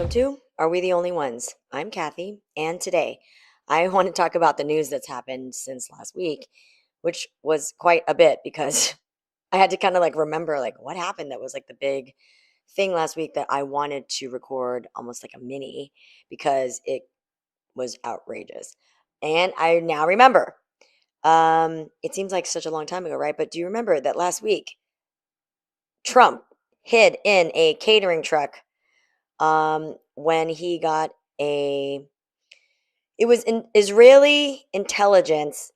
welcome to Are We the Only Ones? I'm Kathy, and today I want to talk about the news that's happened since last week, which was quite a bit because I had to kind of like remember like what happened that was like the big thing last week that I wanted to record almost like a mini because it was outrageous. And I now remember. It seems like such a long time ago, right? But do you remember that last week Trump hid in a catering truck when he got a it was an Israeli intelligence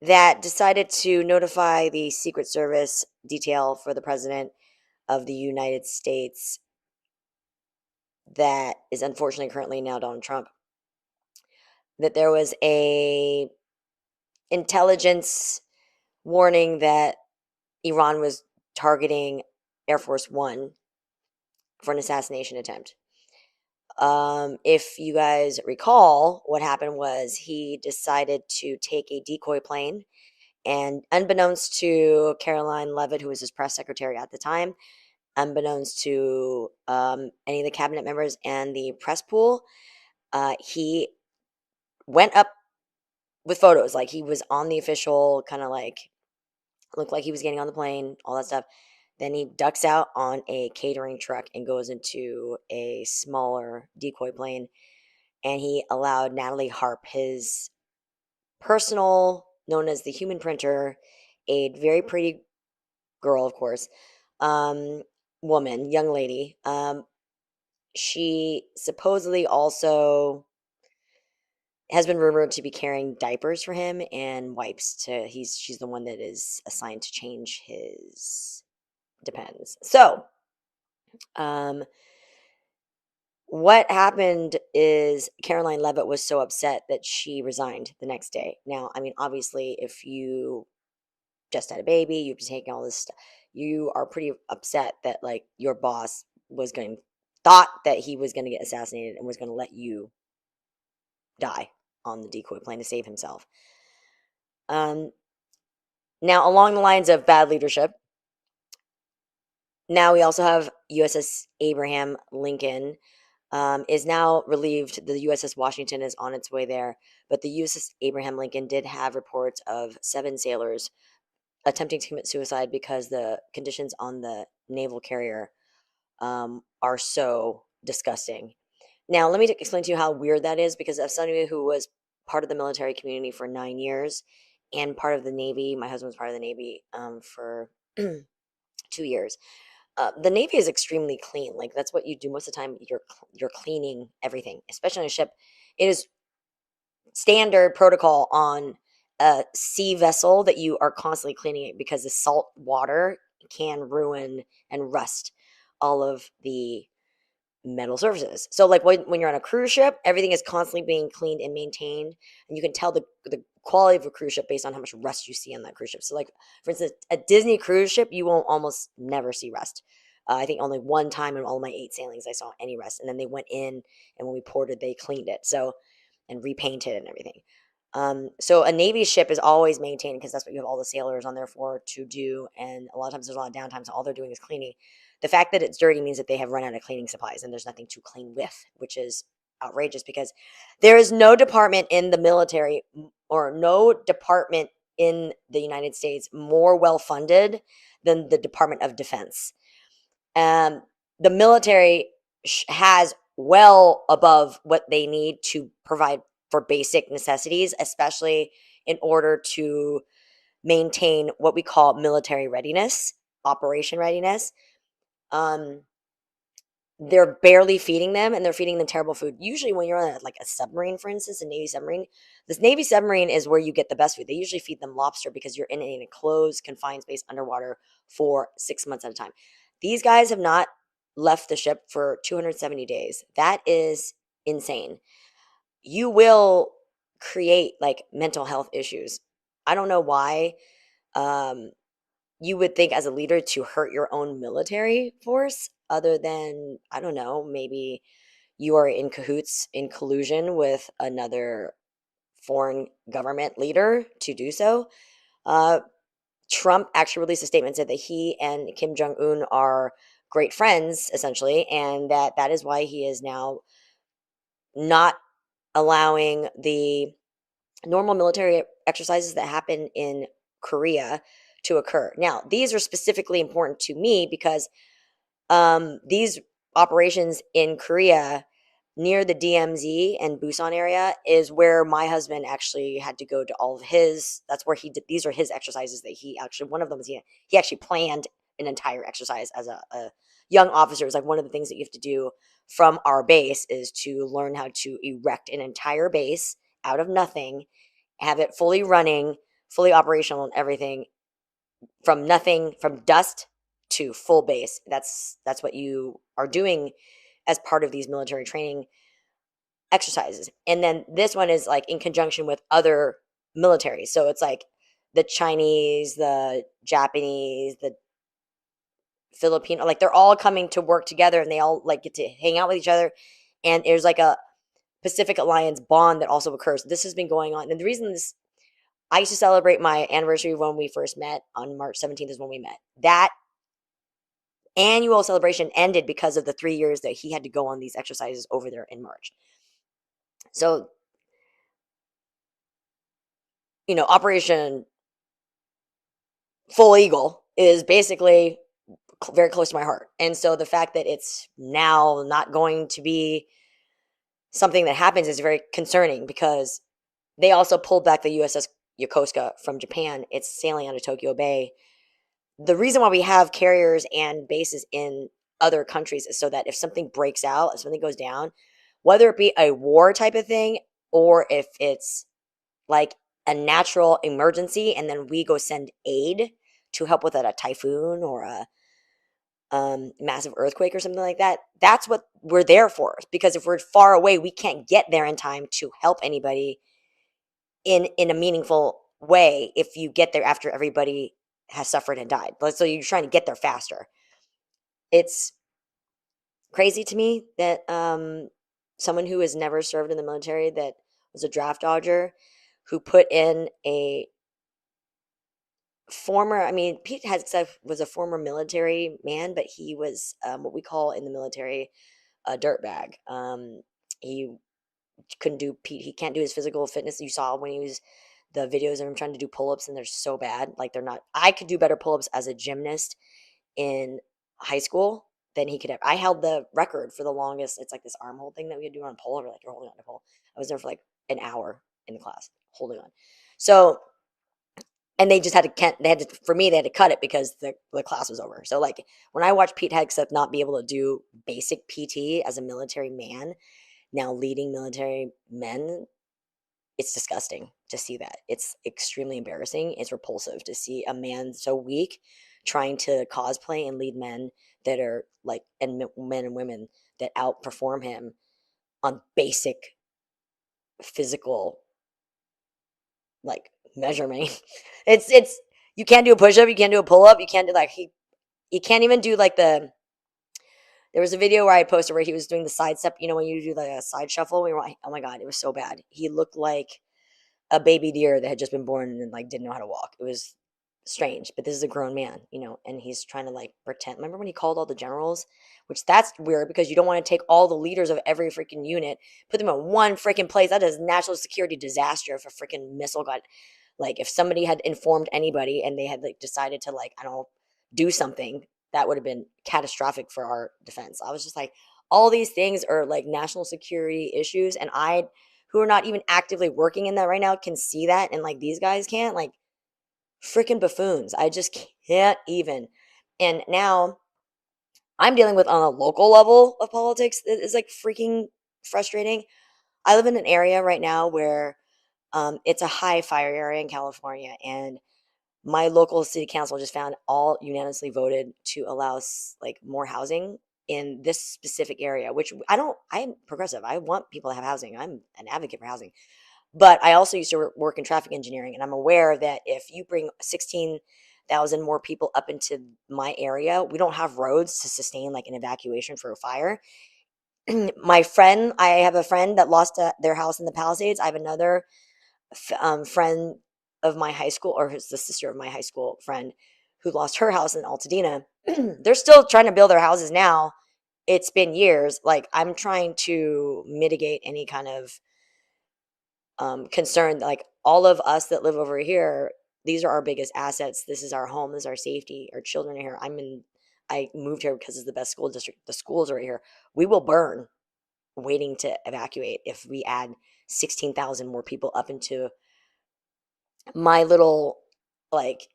that decided to notify the Secret Service detail for the president of the United States that is unfortunately currently now Donald Trump that there was a intelligence warning that Iran was targeting Air Force 1 for an assassination attempt. If you guys recall, what happened was he decided to take a decoy plane, and unbeknownst to Caroline Leavitt, who was his press secretary at the time, unbeknownst to any of the cabinet members and the press pool, he went up with photos. Like he was on the official, kind of like looked like he was getting on the plane, all that stuff. Then he ducks out on a catering truck and goes into a smaller decoy plane, and he allowed Natalie Harp, his personal, known as the human printer, a very pretty girl, of course, um, woman, young lady. She supposedly also has been rumored to be carrying diapers for him and wipes to she's the one that is assigned to change his depends. So, um, what happened is Caroline Leavitt was so upset that she resigned the next day. Now, I mean, obviously, if you just had a baby, you've been taking all this stuff, you are pretty upset that like your boss was going thought that he was going to get assassinated and was going to let you die on the decoy plane to save himself. Um, Now, along the lines of bad leadership, now we also have USS Abraham Lincoln is now relieved. The USS Washington is on its way there, but the USS Abraham Lincoln did have reports of 7 sailors attempting to commit suicide because the conditions on the naval carrier are so disgusting. Now, let me explain to you how weird that is because as somebody who was part of the military community for 9 years and part of the Navy, my husband was part of the Navy for 2 years. The Navy is extremely clean. Like that's what you do most of the time. You're cleaning everything, especially on a ship. It is standard protocol on a sea vessel that you are constantly cleaning it because the salt water can ruin and rust all of the metal surfaces. So like when you're on a cruise ship, everything is constantly being cleaned and maintained, and you can tell the quality of a cruise ship based on how much rust you see on that cruise ship. So like for instance, a Disney cruise ship, you won't almost never see rust. I think only one time in all my 8 sailings I saw any rust, and then they went in and when we ported, they cleaned it and repainted and everything. So a Navy ship is always maintained because that's what you have all the sailors on there for to do, and a lot of times there's a lot of downtime, so all they're doing is cleaning. The fact that it's dirty means that they have run out of cleaning supplies and there's nothing to clean with, which is outrageous because there is no department in the military or no department in the United States more well funded than the Department of Defense. Um, the military has well above what they need to provide for basic necessities, especially in order to maintain what we call military readiness, operation readiness. Um, they're barely feeding them and they're feeding them terrible food. Usually when you're on like a submarine, for instance, a Navy submarine, this Navy submarine is where you get the best food. They usually feed them lobster because you're in an enclosed, confined space underwater for 6 months at a time. These guys have not left the ship for 270 days. That is insane. You will create like mental health issues. I don't know why. Um, you would think as a leader to hurt your own military force other than I don't know, maybe you are in cahoots in collusion with another foreign government leader to do so. uh, Trump actually released a statement and said that he and Kim Jong-un are great friends, essentially, and that is why he is now not allowing the normal military exercises that happen in Korea to occur. Now, these are specifically important to me because these operations in Korea near the DMZ and Busan area is where my husband actually had to go to all of his. That's where he did. These are his exercises that he actually. One of them is he actually planned an entire exercise as a young officer. It's like one of the things that you have to do from our base is to learn how to erect an entire base out of nothing, have it fully running, fully operational, and everything from nothing, from dust to full base. That's what you are doing as part of these military training exercises. And then this one is like in conjunction with other militaries. So it's like the Chinese, the Japanese, the Filipino, like they're all coming to work together and they all like get to hang out with each other. And there's like a Pacific Alliance bond that also occurs. This has been going on. And the reason this, I used to celebrate my anniversary when we first met on March 17th is when we met. That annual celebration ended because of the 3 years that he had to go on these exercises over there in March. So, Operation Full Eagle is basically very close to my heart. And so the fact that it's now not going to be something that happens is very concerning because they also pulled back the USS Yokosuka from Japan. It's sailing out of Tokyo Bay. The reason why we have carriers and bases in other countries is so that if something breaks out, if something goes down, whether it be a war type of thing or if it's like a natural emergency and then we go send aid to help with a typhoon or a massive earthquake or something like that, that's what we're there for. Because if we're far away, we can't get there in time to help anybody in a meaningful way if you get there after everybody has suffered and died. So you're trying to get there faster. It's crazy to me that someone who has never served in the military, that was a draft dodger, who put in a former, I mean, Pete Hegseth was a former military man, but he was what we call in the military a dirtbag. He couldn't do Pete. He can't do his physical fitness. You saw when he was the videos of him trying to do pull-ups, and they're so bad. Like they're not. I could do better pull-ups as a gymnast in high school than he could have. I held the record for the longest. It's like this arm hold thing that we could do on a pole, or like you're holding on a pole. I was there for like an hour in the class holding on. So, and they just had to. They had to. For me, they had to cut it because the class was over. So, like when I watch Pete Hegseth not be able to do basic PT as a military man, now leading military men, it's disgusting to see that. It's extremely embarrassing. It's repulsive to see a man so weak trying to cosplay and lead men that are like, and men and women that outperform him on basic physical like measurement. It's you can't do a push up, you can't do a pull up, you can't do like he can't even do like there was a video where I posted where he was doing the side step, when you do like a side shuffle. We were like, oh my God, it was so bad. He looked like a baby deer that had just been born and like didn't know how to walk. It was strange, but this is a grown man, and he's trying to like pretend. Remember when he called all the generals? Which that's weird because you don't want to take all the leaders of every freaking unit, put them in one freaking place. That is national security disaster if a freaking missile got, like if somebody had informed anybody and they had like decided to like, I don't know, do something, that would have been catastrophic for our defense. I was just like, all these things are like national security issues, and I, who are not even actively working in that right now, can see that, and like these guys can't. Like freaking buffoons. I just can't even. And now I'm dealing with on a local level of politics that is like freaking frustrating. I live in an area right now where it's a high fire area in California, and my local city council just found all unanimously voted to allow like more housing in this specific area, which I'm progressive. I want people to have housing. I'm an advocate for housing. But I also used to work in traffic engineering, and I'm aware that if you bring 16,000 more people up into my area, we don't have roads to sustain like an evacuation for a fire. I have a friend that lost their house in the Palisades. I have another friend of my high school, or the sister of my high school friend, who lost her house in Altadena. they're still trying to build their houses now. It's been years. Like, I'm trying to mitigate any kind of concern. Like, all of us that live over here, these are our biggest assets. This is our home. This is our safety. Our children are here. I moved here because it's the best school district. The schools are right here. We will burn waiting to evacuate if we add 16,000 more people up into my little, like,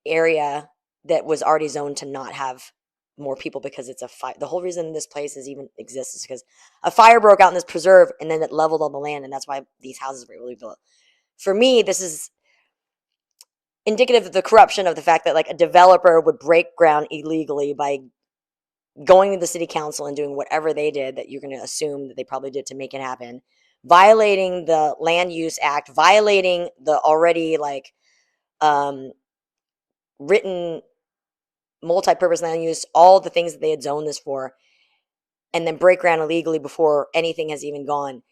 area that was already zoned to not have more people because it's a fire. The whole reason this place is even exists is because a fire broke out in this preserve and then it leveled all the land, and that's why these houses were really built. For me, this is indicative of the corruption of the fact that, like, a developer would break ground illegally by going to the city council and doing whatever they did that you're going to assume that they probably did to make it happen, violating the land use act, violating the already, like, um, written multi-purpose land use, all the things that they had zoned this for, and then break ground illegally before anything has even gone.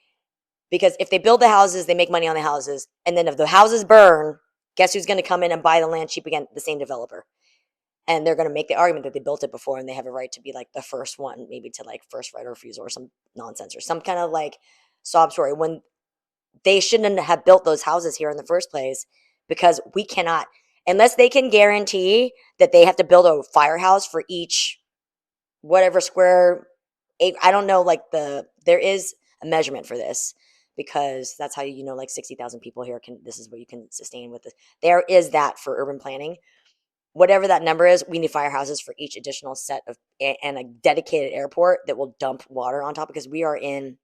Because if they build the houses, they make money on the houses, and then if the houses burn, guess who's going to come in and buy the land cheap again? The same developer. And they're going to make the argument that they built it before and they have a right to be, like, the first one, maybe to, like, first right of refusal or some nonsense or some kind of, like, sob story, when they shouldn't have built those houses here in the first place. Because we cannot, unless they can guarantee that they have to build a firehouse for each whatever square, I don't know, like, there is a measurement for this, because that's how, like, 60,000 people here this is what you can sustain with this. There is that for urban planning. Whatever that number is, we need firehouses for each additional set of, and a dedicated airport that will dump water on top, because we are in,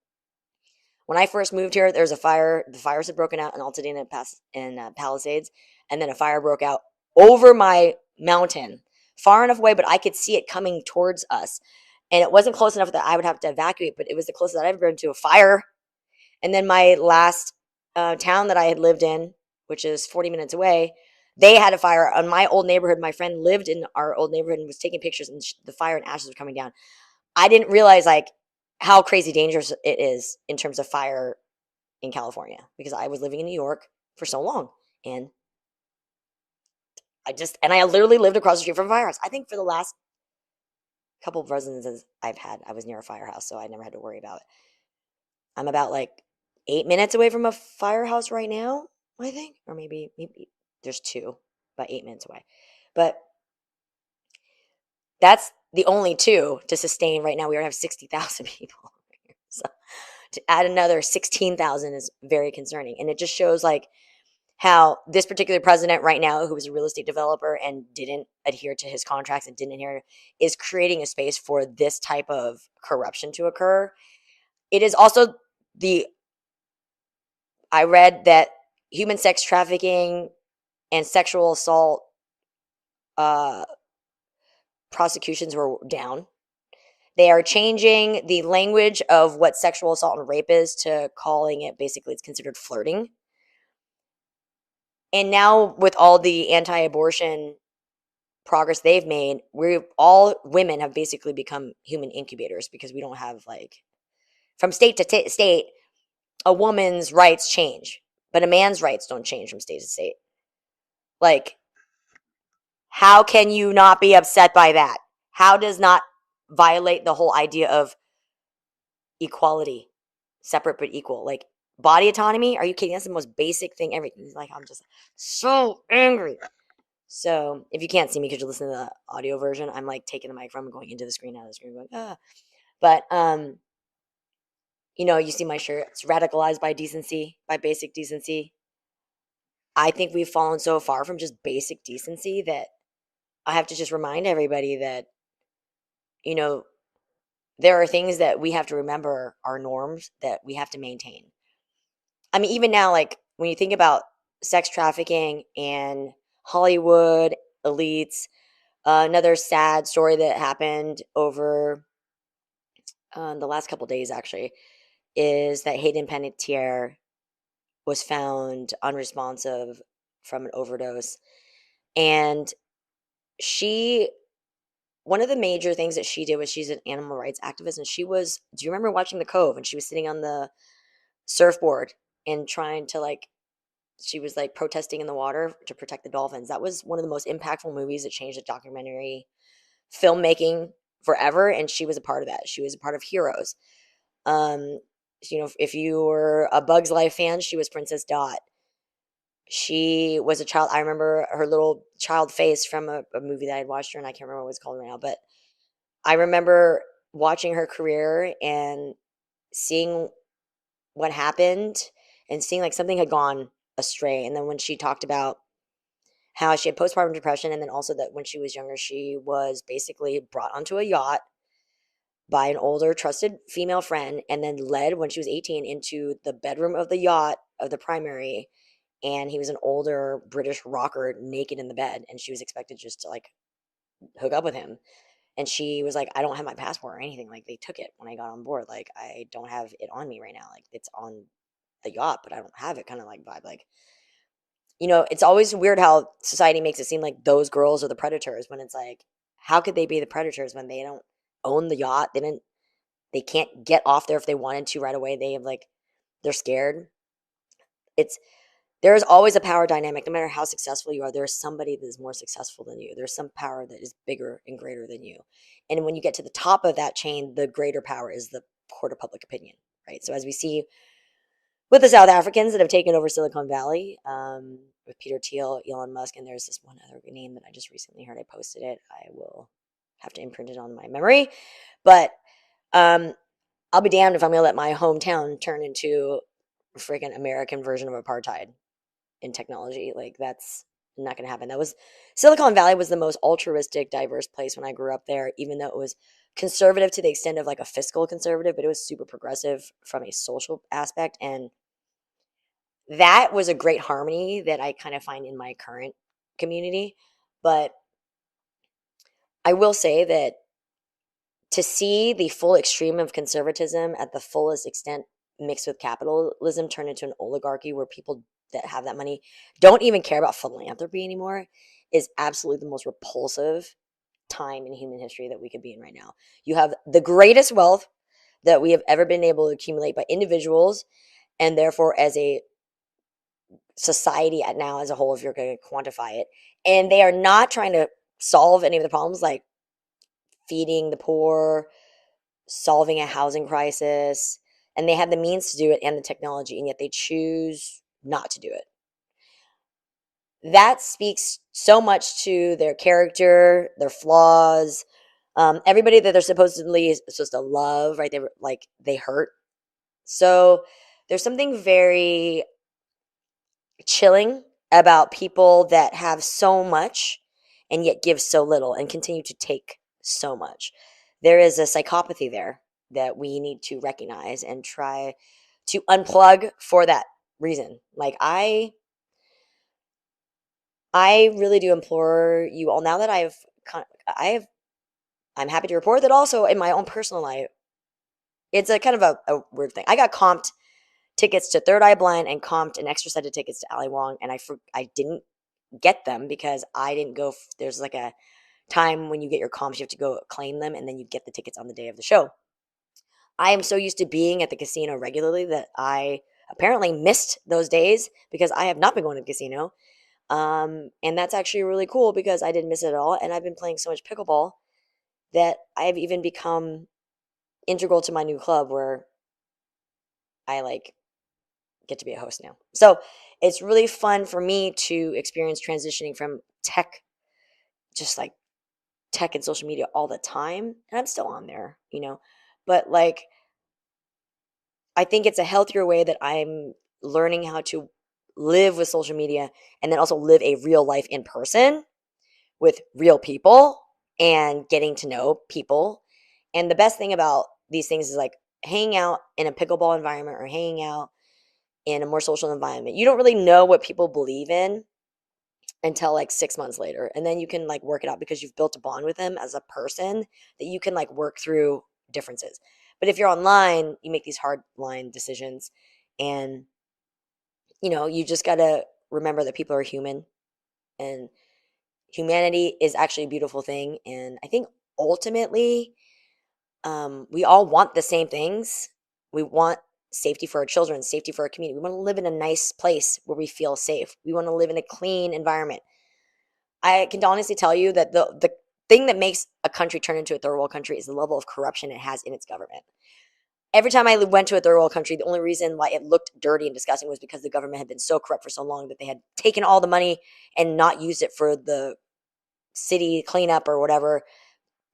when I first moved here, there was a fire. The fires had broken out in Altadena in Palisades, and then a fire broke out over my mountain, far enough away, but I could see it coming towards us. And it wasn't close enough that I would have to evacuate, but it was the closest I've ever been to a fire. And then my last town that I had lived in, which is 40 minutes away, they had a fire on my old neighborhood. My friend lived in our old neighborhood and was taking pictures, and the fire and ashes were coming down. I didn't realize, like, how crazy dangerous it is in terms of fire in California, because I was living in New York for so long, and I literally lived across the street from a firehouse. I think for the last couple of residences I've had, I was near a firehouse, so I never had to worry about it. I'm about, like, 8 minutes away from a firehouse right now, I think, or maybe there's two, about 8 minutes away, but that's the only two to sustain right now. We already have 60,000 people, so to add another 16,000 is very concerning, and it just shows, like, how this particular president right now, who is a real estate developer and didn't adhere to his contracts and didn't adhere, is creating a space for this type of corruption to occur. It is also I read that human sex trafficking and sexual assault uh, prosecutions were down. They are changing the language of what sexual assault and rape is to calling it, basically, it's considered flirting. And now, with all the anti-abortion progress they've made, all women have basically become human incubators, because we don't have, like, from state to state, a woman's rights change, but a man's rights don't change from state to state. Like, how can you not be upset by that? How does not violate the whole idea of equality, separate but equal? Like, body autonomy? Are you kidding? That's the most basic thing. Everything. Like, I'm just so angry. So, if you can't see me because you're listening to the audio version, I'm, like, taking the microphone and going into the screen, out of the screen, going, ah. But, you see my shirt. It's radicalized by decency, by basic decency. I think we've fallen so far from just basic decency that I have to just remind everybody that, you know, there are things that we have to remember are norms that we have to maintain. I mean, even now, like, when you think about sex trafficking and Hollywood elites, another sad story that happened over the last couple days, actually, is that Hayden Panettiere was found unresponsive from an overdose. And one of the major things that she did was, she's an animal rights activist, and do you remember watching The Cove? And she was sitting on the surfboard and trying to, like, She was like protesting in the water to protect the dolphins. That was one of the most impactful movies that changed the documentary filmmaking forever, and she was a part of that. She was a part of Heroes. Um, if you were a Bugs Life fan, she was Princess Dot. She was a child. I remember her little child face from a movie that I'd watched her, and I can't remember what it's called right now, but I remember watching her career and seeing what happened and seeing like something had gone astray. And then when she talked about how she had postpartum depression, and then also that when she was younger, she was basically brought onto a yacht by an older trusted female friend and then led when she was 18 into the bedroom of the yacht of the primary, and he was an older British rocker naked in the bed, and she was expected just to like hook up with him. And she was like, I don't have my passport or anything. Like, they took it when I got on board. Like, I don't have it on me right now. Like, it's on the yacht, but I don't have it, kind of like vibe. Like, it's always weird how society makes it seem like those girls are the predators when it's like, how could they be the predators when they don't own the yacht? They can't get off there if they wanted to right away. They have like, they're scared. It's, there is always a power dynamic. No matter how successful you are, there's somebody that is more successful than you. There's some power that is bigger and greater than you. And when you get to the top of that chain, the greater power is the court of public opinion, right? So as we see with the South Africans that have taken over Silicon Valley, with Peter Thiel, Elon Musk, and there's this one other name that I just recently heard. I posted it. I will have to imprint it on my memory. But I'll be damned if I'm going to let my hometown turn into a freaking American version of apartheid in technology. Like, that's not going to happen. Silicon Valley was the most altruistic, diverse place when I grew up there, even though it was conservative to the extent of like a fiscal conservative, but it was super progressive from a social aspect. And that was a great harmony that I kind of find in my current community. But I will say that to see the full extreme of conservatism at the fullest extent mixed with capitalism turn into an oligarchy where people that have that money don't even care about philanthropy anymore is absolutely the most repulsive time in human history that we could be in right now. You have the greatest wealth that we have ever been able to accumulate by individuals, and therefore as a society at now as a whole, if you're going to quantify it, and they are not trying to solve any of the problems like feeding the poor, solving a housing crisis, and they have the means to do it and the technology, and yet they choose not to do it. That speaks so much to their character, their flaws, everybody that they're supposedly supposed to love, right? They hurt. So there's something very chilling about people that have so much and yet give so little and continue to take so much. There is a psychopathy there that we need to recognize and try to unplug for that reason. Like, I really do implore you all, now that I'm happy to report that also in my own personal life, it's a kind of a weird thing. I got comped tickets to Third Eye Blind and comped an extra set of tickets to Ali Wong, and I didn't get them because I didn't go. There's like a time when you get your comps, you have to go claim them, and then you get the tickets on the day of the show. I am so used to being at the casino regularly that I apparently missed those days because I have not been going to the casino. And that's actually really cool because I didn't miss it at all. And I've been playing so much pickleball that I have even become integral to my new club where I like get to be a host now. So it's really fun for me to experience transitioning from tech, just like tech and social media all the time. And I'm still on there, but like, I think it's a healthier way that I'm learning how to live with social media and then also live a real life in person with real people and getting to know people. And the best thing about these things is like hanging out in a pickleball environment or hanging out in a more social environment. You don't really know what people believe in until like 6 months later. And then you can like work it out because you've built a bond with them as a person that you can like work through differences. But if you're online, you make these hard line decisions, and you just got to remember that people are human, and humanity is actually a beautiful thing. And I think ultimately, we all want the same things. We want safety for our children, safety for our community. We want to live in a nice place where we feel safe. We want to live in a clean environment. I can honestly tell you that the thing that makes a country turn into a third world country is the level of corruption it has in its government. Every time I went to a third world country, the only reason why it looked dirty and disgusting was because the government had been so corrupt for so long that they had taken all the money and not used it for the city cleanup or whatever,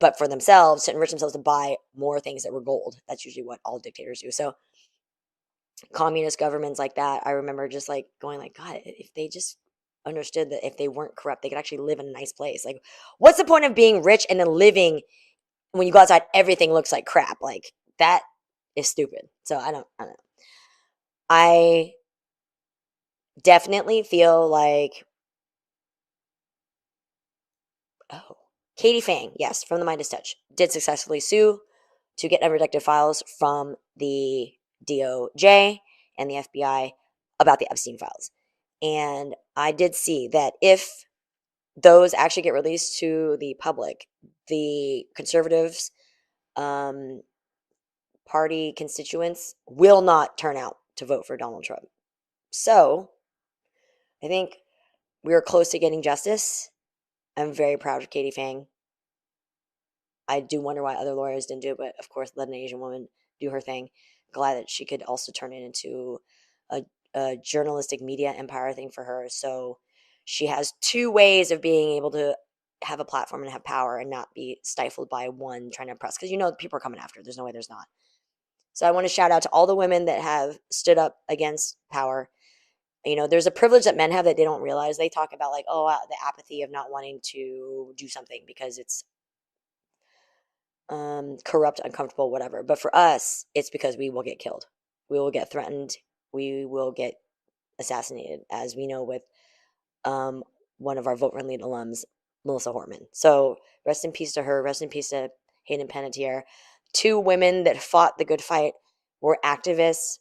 but for themselves, to enrich themselves, to buy more things that were gold. That's usually what all dictators do. So communist governments like that, I remember just like going like, God, if they just understood that if they weren't corrupt, they could actually live in a nice place. Like, what's the point of being rich and then living when you go outside, everything looks like crap? Like, that is stupid. So I don't know. I definitely feel like, oh, Katie Fang, yes, from the Midas Touch, did successfully sue to get unredacted files from the DOJ and the FBI about the Epstein files. And I did see that if those actually get released to the public, the conservatives party constituents will not turn out to vote for Donald Trump. So I think we are close to getting justice. I'm very proud of Katie Fang. I do wonder why other lawyers didn't do it, but of course, let an Asian woman do her thing. Glad that she could also turn it into a journalistic media empire thing for her. So she has two ways of being able to have a platform and have power and not be stifled by one trying to oppress. Because you know people are coming after her. There's no way there's not. So I want to shout out to all the women that have stood up against power. You know, there's a privilege that men have that they don't realize. They talk about like, oh, the apathy of not wanting to do something because it's corrupt, uncomfortable, whatever. But for us, it's because we will get killed. We will get threatened. We will get assassinated, as we know with one of our Vote Run Lead alums, Melissa Hortman. So rest in peace to her. Rest in peace to Hayden Panettiere. Two women that fought the good fight, were activists.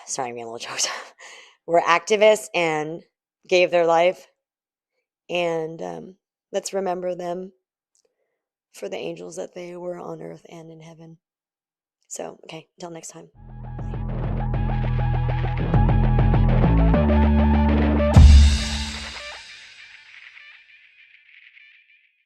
Sorry, I'm getting a little choked up. Were activists and gave their life. And let's remember them for the angels that they were on earth and in heaven. So, okay, until next time. Bye.